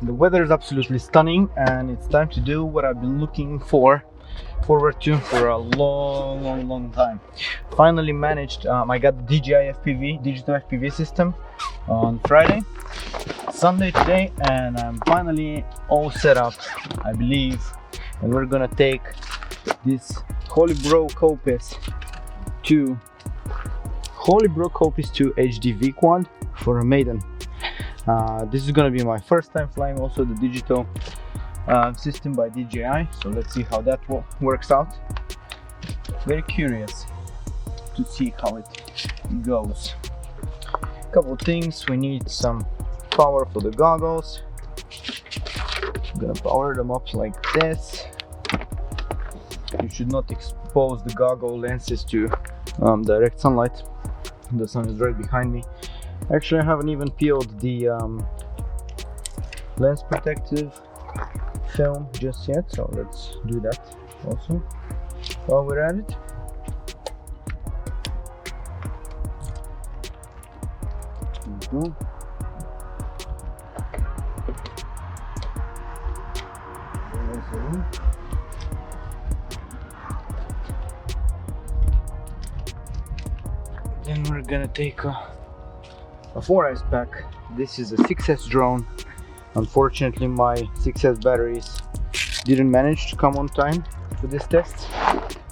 The weather is absolutely stunning, and it's time to do what I've been looking forward to for a long time. Finally managed. I got the DJI FPV, Digital FPV system on Friday, Sunday today, and I'm finally all set up, I believe. And we're gonna take this Holybro Kopis2 HDV quad for a Maiden. This is gonna be my first time flying also the digital system by DJI, so let's see how that works out. Very curious to see how it goes. Couple things: we need some power for the goggles. I'm gonna power them up like this. You should not expose the goggle lenses to direct sunlight. The sun is right behind me. Actually, I haven't even peeled the lens protective film just yet, so let's do that also while we're at it. There we go. Then we're gonna take a 4S pack. This is a 6S drone. Unfortunately, my 6S batteries didn't manage to come on time for this test,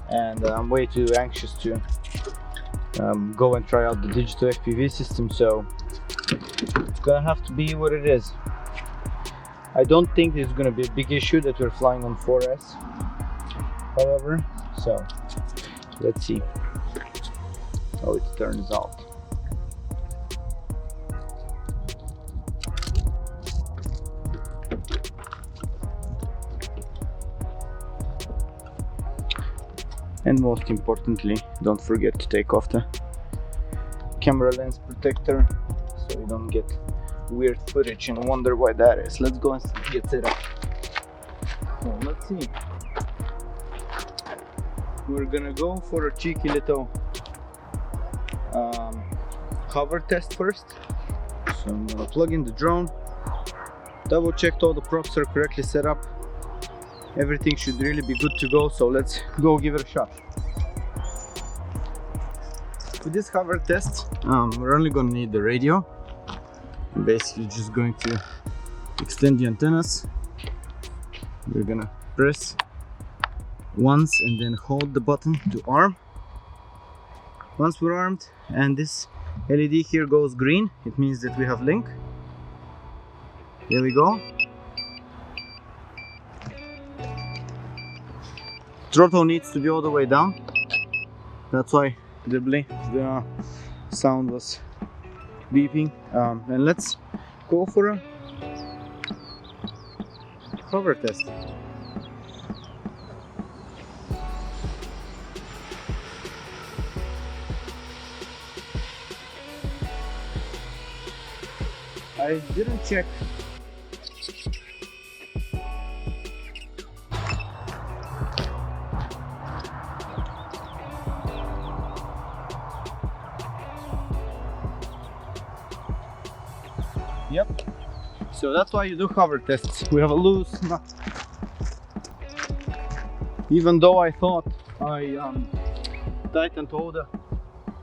and I'm way too anxious to go and try out the digital FPV system, so it's gonna have to be what it is. I don't think it's gonna be a big issue that we're flying on 4S, however, so let's see how it turns out. And most importantly, don't forget to take off the camera lens protector so you don't get weird footage and wonder why that is. Let's go and get set up. So let's see. We're gonna go for a cheeky little hover test first. So I'm gonna plug in the drone, double check all the props are correctly set up. Everything should really be good to go, so let's go give it a shot. For this hover test, we're only going to need the radio. I'm basically just going to extend the antennas. We're going to press once and then hold the button to arm. Once we're armed and this LED here goes green, it means that we have link. There we go. Throttle needs to be all the way down. That's why the sound was beeping. And let's go for a hover test. I didn't check. Yep, so that's why you do hover tests. We have a loose nut. Even though I thought I tightened all the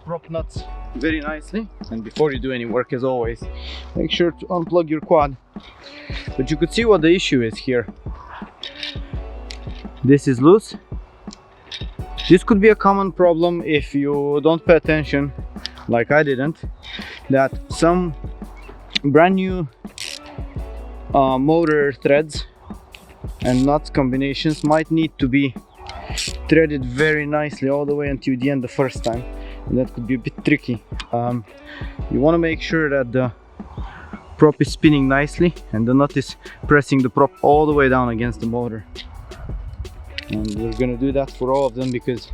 prop nuts very nicely. And before you do any work, as always, make sure to unplug your quad. But you could see what the issue is here. This is loose. This could be a common problem if you don't pay attention, like I didn't, that some brand new motor threads and nuts combinations might need to be threaded very nicely all the way until the end the first time, and that could be a bit tricky. You want to make sure that the prop is spinning nicely and the nut is pressing the prop all the way down against the motor, and we're gonna do that for all of them because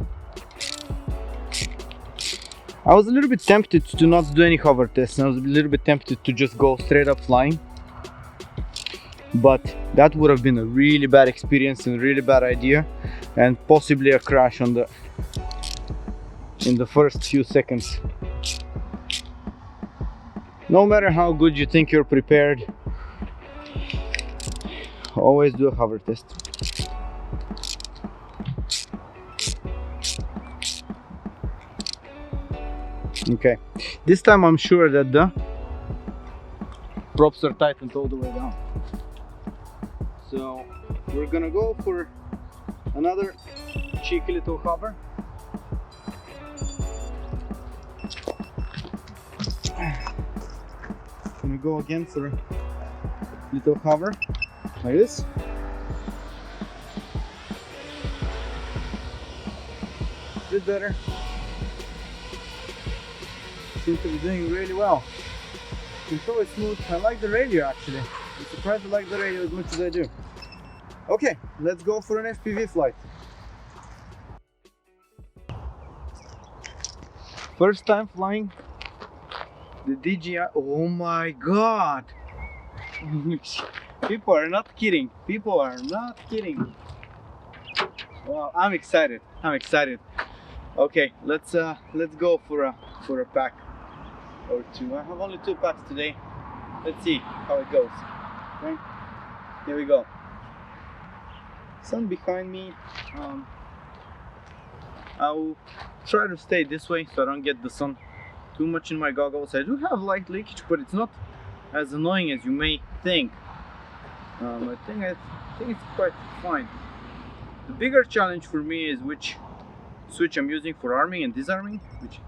I was a little bit tempted to not do any hover tests, and I was a little bit tempted to just go straight up flying, but that would have been a really bad experience and a really bad idea, and possibly a crash in the first few seconds. No matter how good you think you're prepared, always do a hover test. Okay, this time I'm sure that the props are tightened all the way down. So we're gonna go for another cheeky little hover. Gonna go again for a little hover like this. A bit better. Seems to be doing really well. Control is smooth. I like the radio actually. I'm surprised I like the radio as much as I do. Okay, let's go for an FPV flight. First time flying the DJI. Oh my god! People are not kidding. People are not kidding. Wow, I'm excited. I'm excited. Okay, let's go for a pack or two. I have only 2 packs today. Let's see how it goes. Okay, here we go. Sun behind me. I'll try to stay this way so I don't get the sun too much in my goggles. I do have light leakage, but it's not as annoying as you may think. I think it's quite fine. The bigger challenge for me is which switch I'm using for arming and disarming, which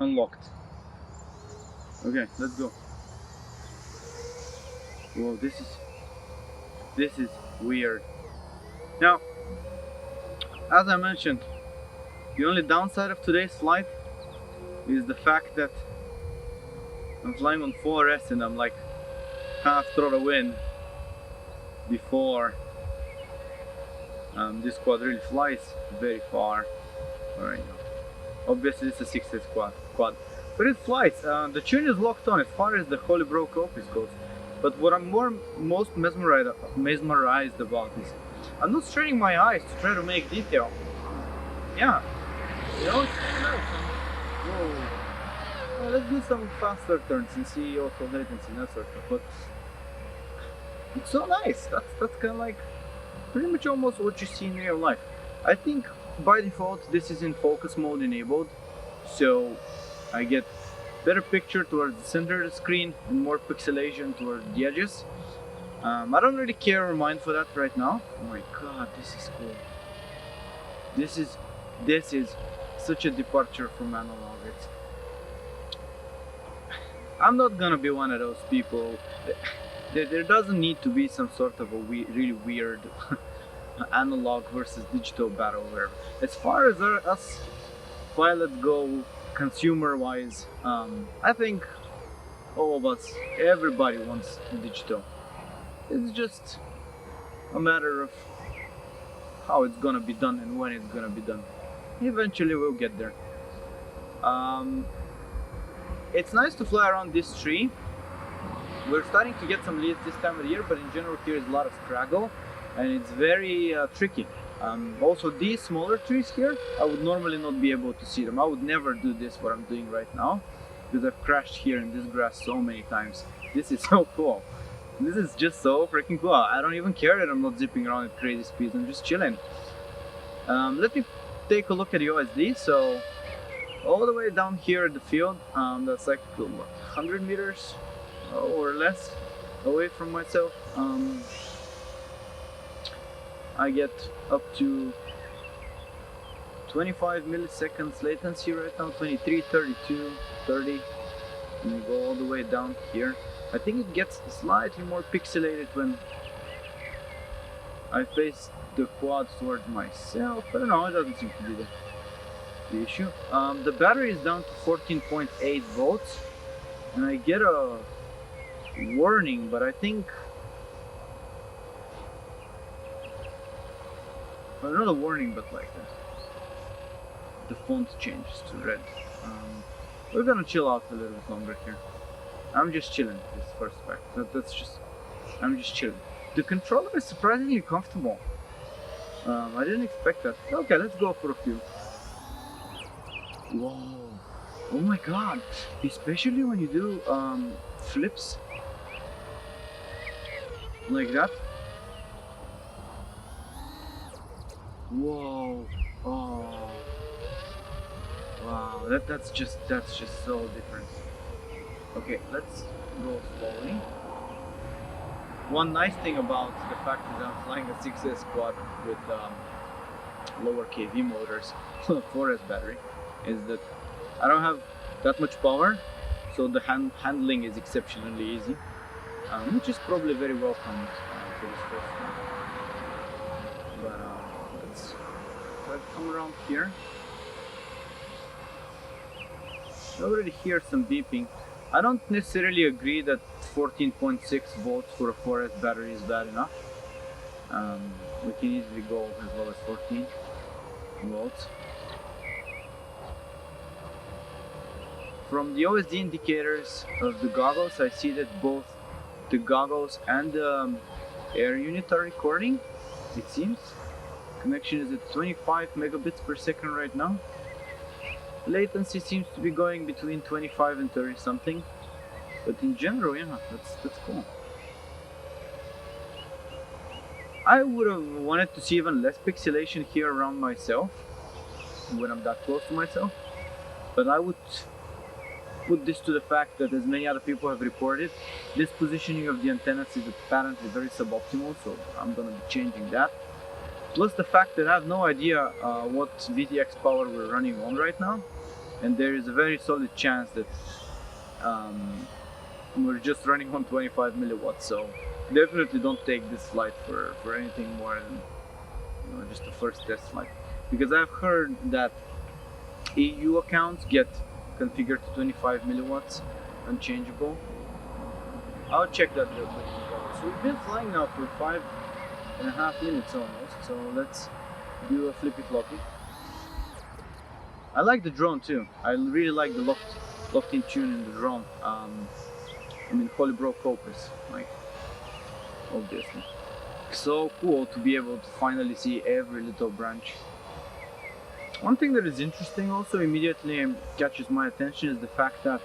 unlocked. Okay, let's go. Whoa, this is weird. Now, as I mentioned, the only downside of today's flight is the fact that I'm flying on 4S and I'm like half throttle in before this quad really flies very far. Alright, obviously it's a 6S quad, but it flies. The tune is locked on as far as the Holybro Kopis goes. But what I'm most mesmerized about is I'm not straining my eyes to try to make detail. Yeah, you know, it's really nice. Whoa. Well, let's do some faster turns and see also latency and that sort of stuff. But it's so nice. That's kind of like pretty much almost what you see in real life. I think by default this is in focus mode enabled, so I get better picture towards the center of the screen and more pixelation towards the edges. I don't really care or mind for that right now. Oh my god, this is cool. This is such a departure from analog. I'm not gonna be one of those people. There doesn't need to be some sort of a really weird analog versus digital battle where, as far as us pilots go, consumer wise, I think all of us, everybody wants digital. It's just a matter of how it's gonna be done and when it's gonna be done. Eventually we'll get there. It's nice to fly around this tree. We're starting to get some leads this time of the year, but in general here is a lot of straggle and it's very tricky. Also these smaller trees here, I would normally not be able to see them. I would never do this what I'm doing right now, because I've crashed here in this grass so many times. This is so cool. This is just so freaking cool. I don't even care that I'm not zipping around at crazy speeds. I'm just chilling. Let me take a look at the OSD. So all the way down here at the field, that's like what, 100 meters or less away from myself. I get up to 25 milliseconds latency right now, 23, 32, 30, and we go all the way down here. I think it gets slightly more pixelated when I face the quad towards myself. I don't know, it doesn't seem to be the issue. The battery is down to 14.8 volts, and I get a warning, but I think, well, not a warning, but like the font changes to red. We're gonna chill out a little bit longer here. I'm just chilling this first pack. I'm just chilling. The controller is surprisingly comfortable. I didn't expect that. Okay, let's go for a few. Whoa! Oh my god! Especially when you do flips. like that. Whoa! Oh, wow! That's just so different. Okay, let's go slowly. One nice thing about the fact that I'm flying a 6S quad with lower KV motors, 4S battery, is that I don't have that much power, so the handling is exceptionally easy, which is probably very welcome for this first one. But let's try to come around here. I already hear some beeping. I don't necessarily agree that 14.6 volts for a 4S battery is bad enough. We can easily go as low as 14 volts. From the OSD indicators of the goggles, I see that both the goggles and the air unit are recording, it seems. Connection is at 25 megabits per second right now. Latency seems to be going between 25 and 30 something. But in general, yeah, that's cool. I would have wanted to see even less pixelation here around myself when I'm that close to myself. But I would put this to the fact that, as many other people have reported, this positioning of the antennas is apparently very suboptimal, so I'm gonna be changing that. Plus the fact that I have no idea what VTX power we're running on right now, and there is a very solid chance that we're just running on 25 milliwatts, so definitely don't take this flight for anything more than just the first test flight, because I've heard that EU accounts get configured to 25 milliwatts unchangeable. I'll check that real quick. So we've been flying now for 5.5 minutes almost, so let's do a flippy floppy. I like the drone too. I really like the locked-in tune in the drone. I mean, Holybro Kopis, like, obviously. So cool to be able to finally see every little branch. One thing that is interesting also immediately catches my attention is the fact that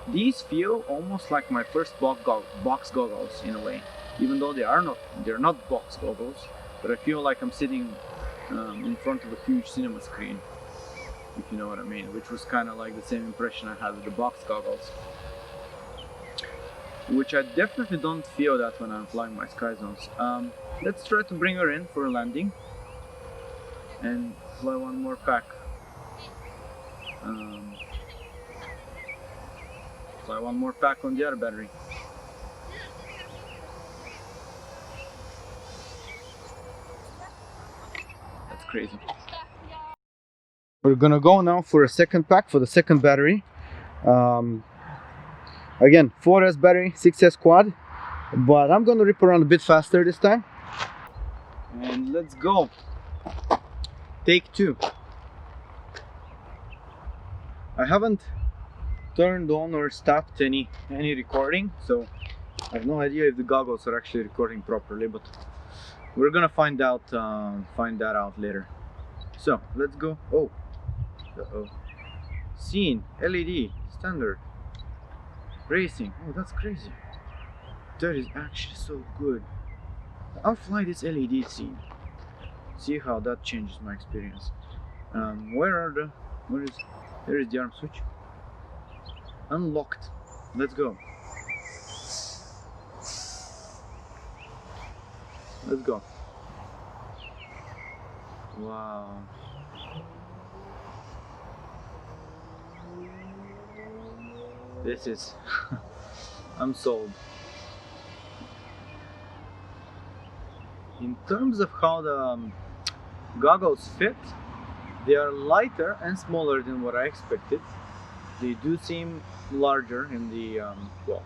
these feel almost like my first box goggles in a way, even though they're not box goggles, but I feel like I'm sitting in front of a huge cinema screen, if you know what I mean, which was kind of like the same impression I had with the box goggles, which I definitely don't feel that when I'm flying my Sky Zones. Let's try to bring her in for a landing and fly one more pack. Fly one more pack on the other battery. That's crazy. We're gonna go now for a second pack for the second battery. Again, 4S battery, 6S quad, but I'm gonna rip around a bit faster this time. And let's go. Take two. I haven't turned on or stopped any recording, so I have no idea if the goggles are actually recording properly, but we're gonna find that out later. So let's go. Oh, scene, LED, standard, racing. Oh, that's crazy. That is actually so good. I'll fly this LED scene. See how that changes my experience. There is the arm switch. Unlocked. Let's go. Let's go. Wow. This is I'm sold. In terms of how the goggles fit, they are lighter and smaller than what I expected. They do seem larger in the well,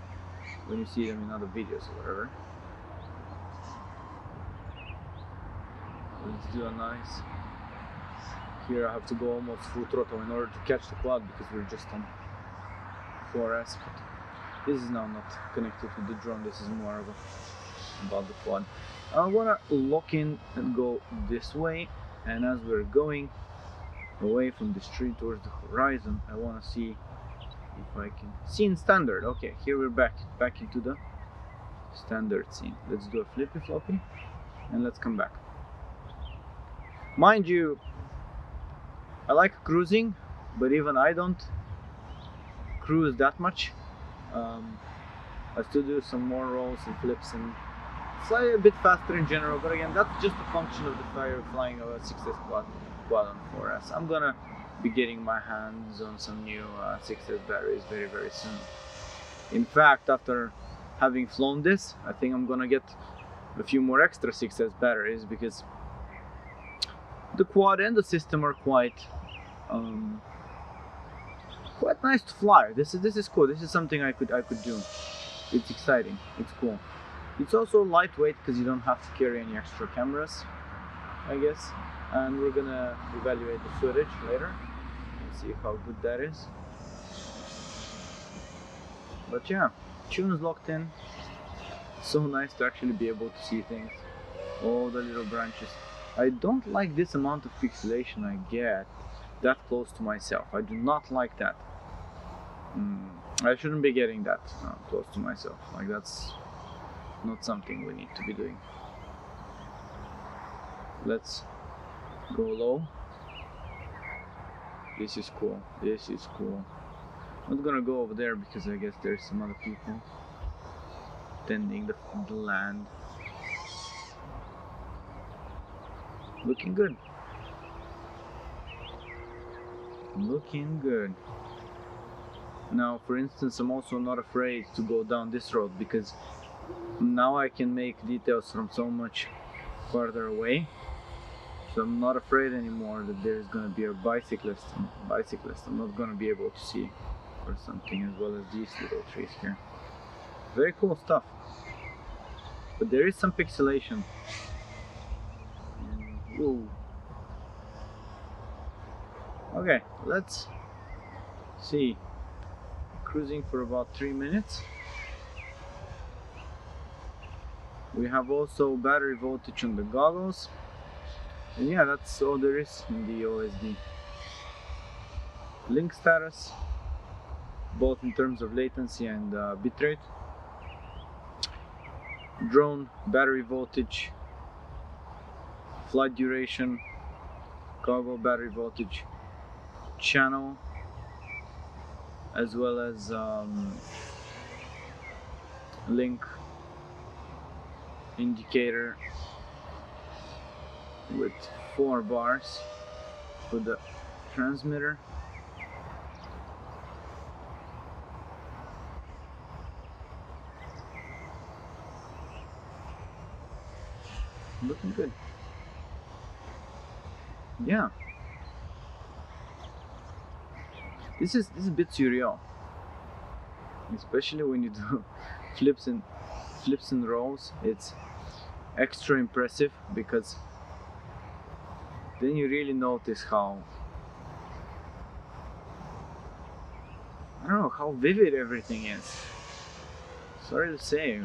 when you see them in other videos or whatever. Let's do a nice. Here I have to go almost full throttle in order to catch the quad because we're just on 4S. But this is now not connected to the drone. This is more of about the quad. I wanna lock in and go this way, and as we're going away from the street towards the horizon, I wanna see if I can see in standard. Okay, here we're back into the standard scene. Let's do a flippy floppy and let's come back. Mind you, I like cruising, but even I don't cruise that much. I still do some more rolls and flips and fly a bit faster in general, but again, that's just a function of the flying of a 6S quad on 4S. I'm gonna be getting my hands on some new 6S batteries very soon. In fact, after having flown this, I think I'm gonna get a few more extra 6S batteries because the quad and the system are quite nice to fly. This is cool. This is something I could do. It's exciting. It's cool. It's also lightweight because you don't have to carry any extra cameras, I guess. And we're gonna evaluate the footage later and see how good that is. But yeah, tunes locked in. So nice to actually be able to see things. All the little branches. I don't like this amount of pixelation I get that close to myself. I do not like that. I shouldn't be getting that close to myself. Like, that's not something we need to be doing. Let's go low. This is cool. This is cool. I'm not gonna go over there because I guess there's some other people tending the land. Looking good. Looking good. Now, for instance, I'm also not afraid to go down this road because now I can make details from so much farther away. So I'm not afraid anymore that there's gonna be a bicyclist. I'm not gonna be able to see or something, as well as these little trees here. Very cool stuff. But there is some pixelation. Whoa. Okay, let's see. Cruising for about 3 minutes. We have also battery voltage on the goggles. And yeah, that's all there is in the OSD. Link status, both in terms of latency and bitrate. Drone battery voltage, flight duration, goggle battery voltage, channel, as well as link indicator with 4 bars for the transmitter. Looking good. Yeah. This is a bit surreal, especially when you do flips and rolls. It's extra impressive because then you really notice how, I don't know, how vivid everything is. Sorry to say.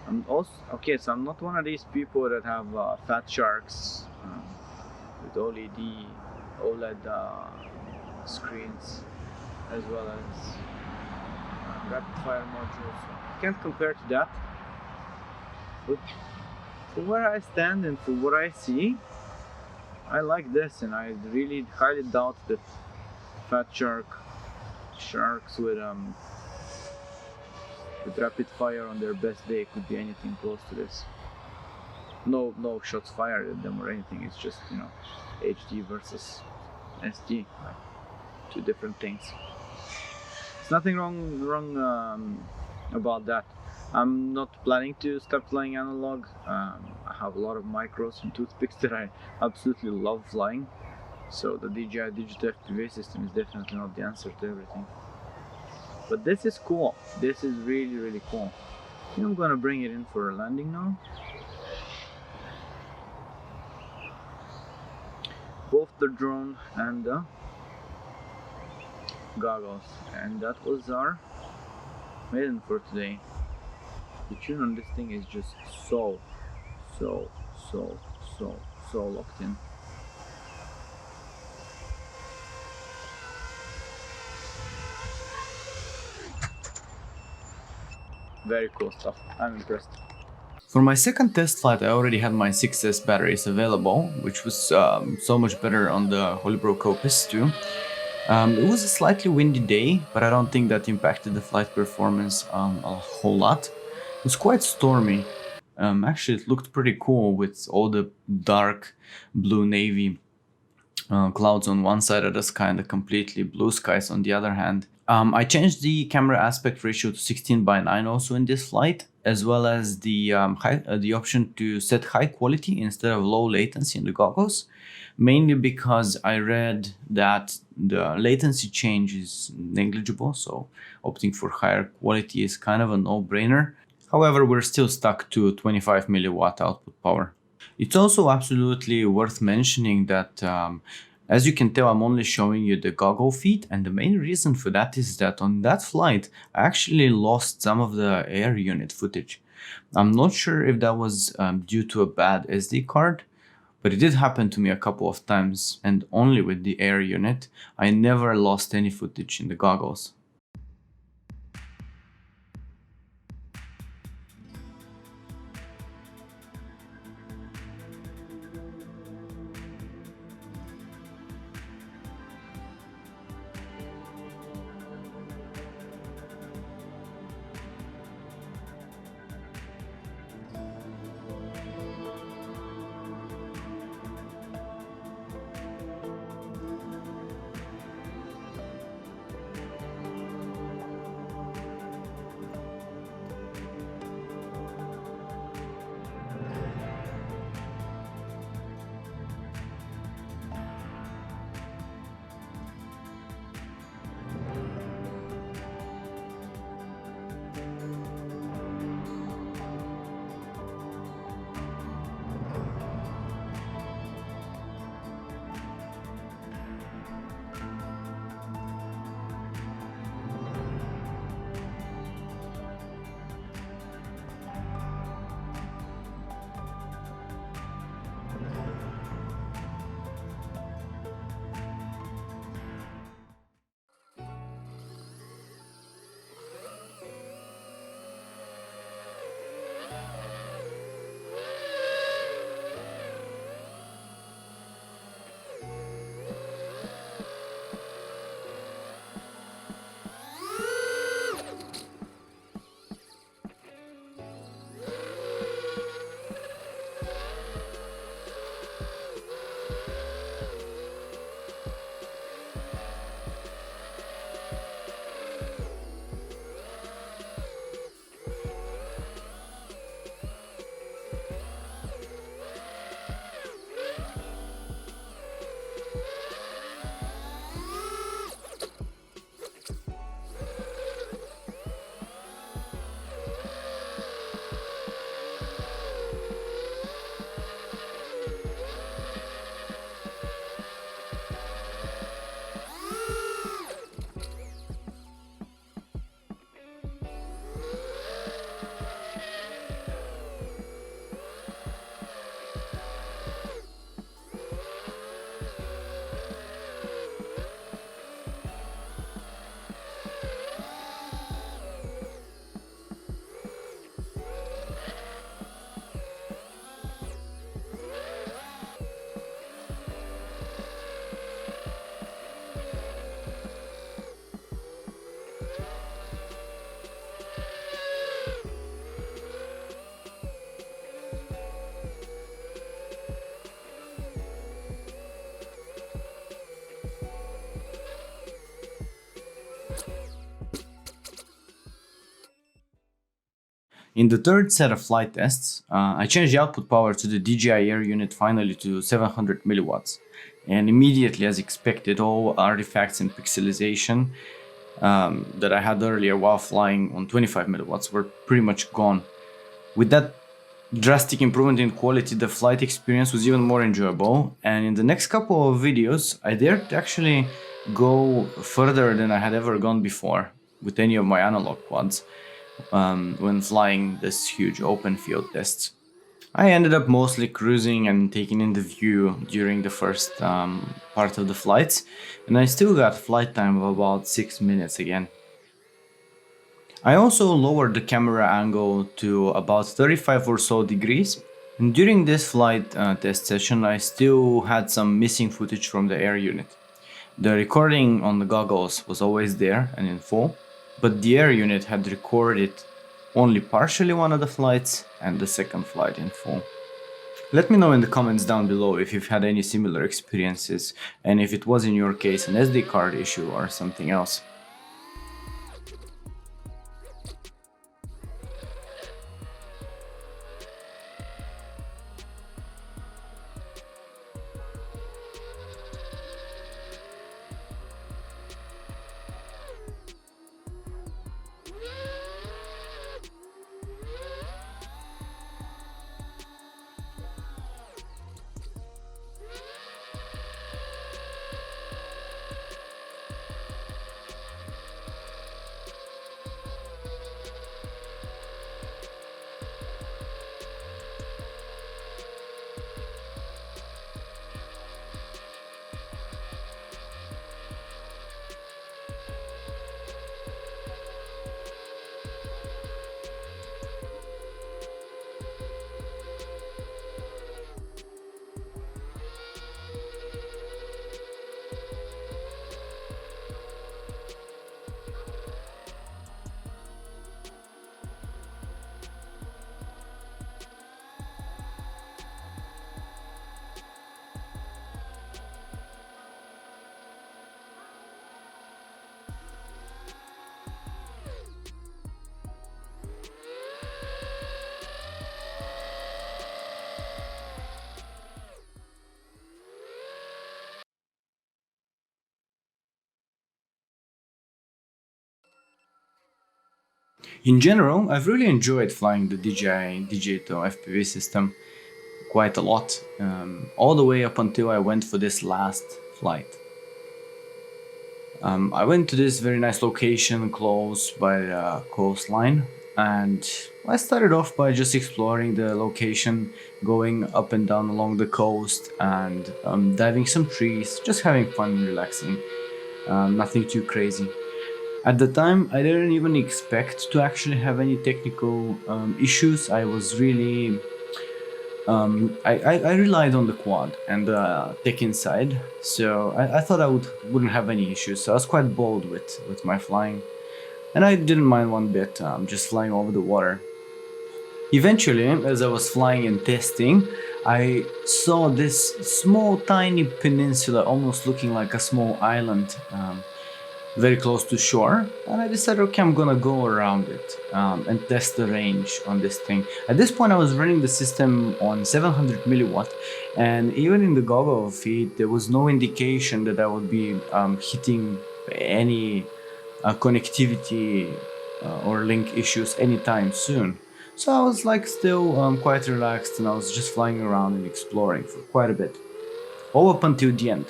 I'm also okay. So I'm not one of these people that have fat sharks with OLED screens, as well as rapid fire modules. So can't compare to that. But for where I stand and for what I see, I like this, and I really highly doubt that fat sharks with rapid fire on their best day could be anything close to this. No shots fired at them or anything. It's just, you know, HD versus SD, like 2 different things. There's nothing wrong about that. I'm not planning to start flying analog. I have a lot of micros and toothpicks that I absolutely love flying. So the DJI Digital FPV system is definitely not the answer to everything. But this is cool. This is really cool. I think I'm gonna bring it in for a landing now. Both the drone and the goggles. And that was our Maiden for today. The tune on this thing is just so locked in. very cool stuff. I'm impressed. For my second test flight, I already had my 6S batteries available, which was so much better on the Holybro Kopis2. It was a slightly windy day, but I don't think that impacted the flight performance a whole lot. It was quite stormy. Actually, it looked pretty cool with all the dark blue navy clouds on one side of the sky and the completely blue skies on the other hand. I changed the camera aspect ratio to 16:9 also in this flight, as well as the option to set high quality instead of low latency in the goggles, mainly because I read that the latency change is negligible, so opting for higher quality is kind of a no-brainer. However, we're still stuck to 25 milliwatt output power. It's also absolutely worth mentioning that as you can tell, I'm only showing you the goggle feed, and the main reason for that is that on that flight, I actually lost some of the air unit footage. I'm not sure if that was due to a bad SD card, but it did happen to me a couple of times, and only with the air unit. I never lost any footage in the goggles. In the third set of flight tests, I changed the output power to the DJI Air unit finally to 700 milliwatts. And immediately, as expected, all artifacts and pixelization that I had earlier while flying on 25 milliwatts were pretty much gone. With that drastic improvement in quality, the flight experience was even more enjoyable. And in the next couple of videos, I dared to actually go further than I had ever gone before with any of my analog quads. When flying this huge open field tests. I ended up mostly cruising and taking in the view during the first part of the flights, and I still got flight time of about 6 minutes again. I also lowered the camera angle to about 35 or so degrees. And during this flight test session, I still had some missing footage from the air unit. The recording on the goggles was always there and in full, but the air unit had recorded only partially one of the flights and the second flight in full. Let me know in the comments down below if you've had any similar experiences and if it was in your case an SD card issue or something else. In general, I've really enjoyed flying the DJI Digital FPV system quite a lot, all the way up until I went for this last flight. I went to this very nice location close by the coastline, and I started off by just exploring the location, going up and down along the coast and diving some trees, just having fun and relaxing, nothing too crazy. At the time, I didn't even expect to actually have any technical issues. I was really I relied on the quad and the tech inside, so I thought I wouldn't have any issues. So I was quite bold with my flying, and I didn't mind one bit, just flying over the water. Eventually, as I was flying and testing, I saw this small tiny peninsula, almost looking like a small island, very close to shore, and I decided, okay, I'm gonna go around it and test the range on this thing. At this point I was running the system on 700 milliwatt, and even in the goggle feed there was no indication that I would be hitting any connectivity or link issues anytime soon. So I was like still quite relaxed, and I was just flying around and exploring for quite a bit, all up until the end.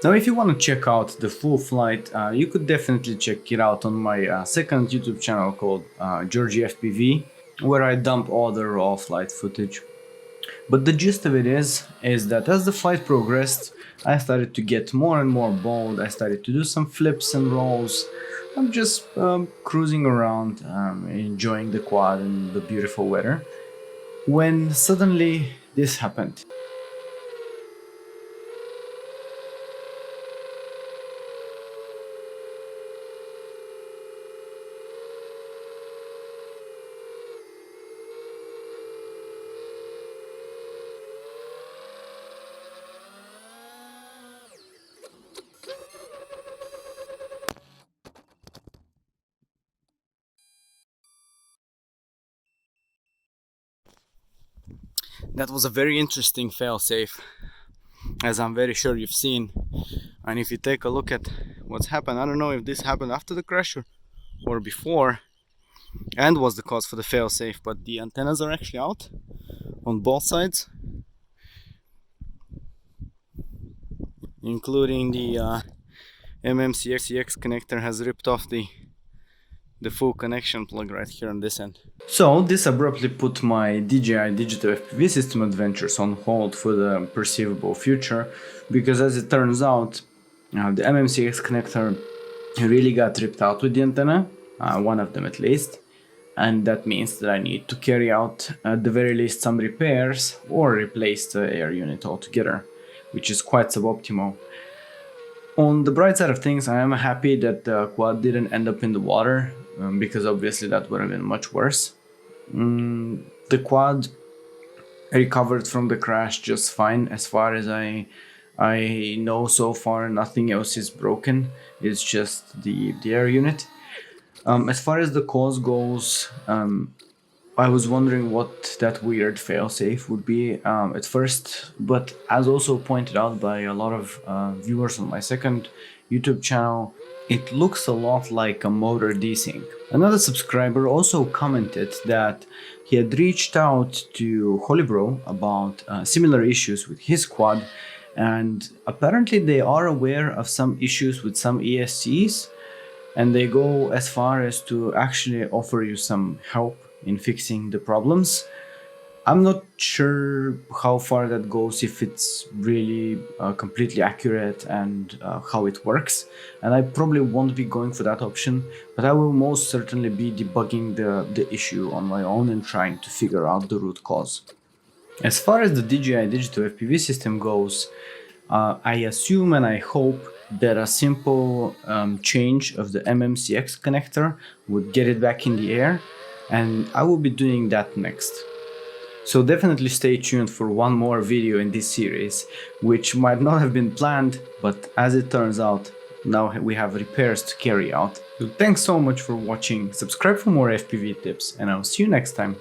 Now, if you want to check out the full flight, you could definitely check it out on my second YouTube channel called Georgi FPV, where I dump all the raw flight footage. But the gist of it is that as the flight progressed, I started to get more and more bold. I started to do some flips and rolls. I'm just cruising around, enjoying the quad and the beautiful weather, when suddenly this happened. That was a very interesting failsafe, as I'm very sure you've seen. And if you take a look at what's happened, I don't know if this happened after the crash or before, and was the cause for the failsafe, but the antennas are actually out on both sides, including the MMCX connector has ripped off the the full connection plug right here on this end. So this abruptly put my DJI Digital FPV system adventures on hold for the perceivable future, because as it turns out, the MMCX connector really got ripped out with the antenna, one of them at least, and that means that I need to carry out at the very least some repairs or replace the air unit altogether, which is quite suboptimal. On the bright side of things, I am happy that the quad didn't end up in the water, because obviously that would have been much worse. The quad recovered from the crash just fine. As far as I know so far, nothing else is broken. It's just the air unit. As far as the cause goes, I was wondering what that weird failsafe would be at first, but as also pointed out by a lot of viewers on my second YouTube channel, it looks a lot like a motor desync. Another subscriber also commented that he had reached out to Holybro about similar issues with his quad, and apparently they are aware of some issues with some ESCs, and they go as far as to actually offer you some help in fixing the problems. I'm not sure how far that goes, if it's really completely accurate, and how it works, and I probably won't be going for that option, but I will most certainly be debugging the issue on my own and trying to figure out the root cause. As far as the DJI Digital FPV system goes, I assume and I hope that a simple change of the MMCX connector would get it back in the air, and I will be doing that next. So definitely stay tuned for one more video in this series, which might not have been planned, but as it turns out, now we have repairs to carry out. So thanks so much for watching, subscribe for more FPV tips, and I'll see you next time.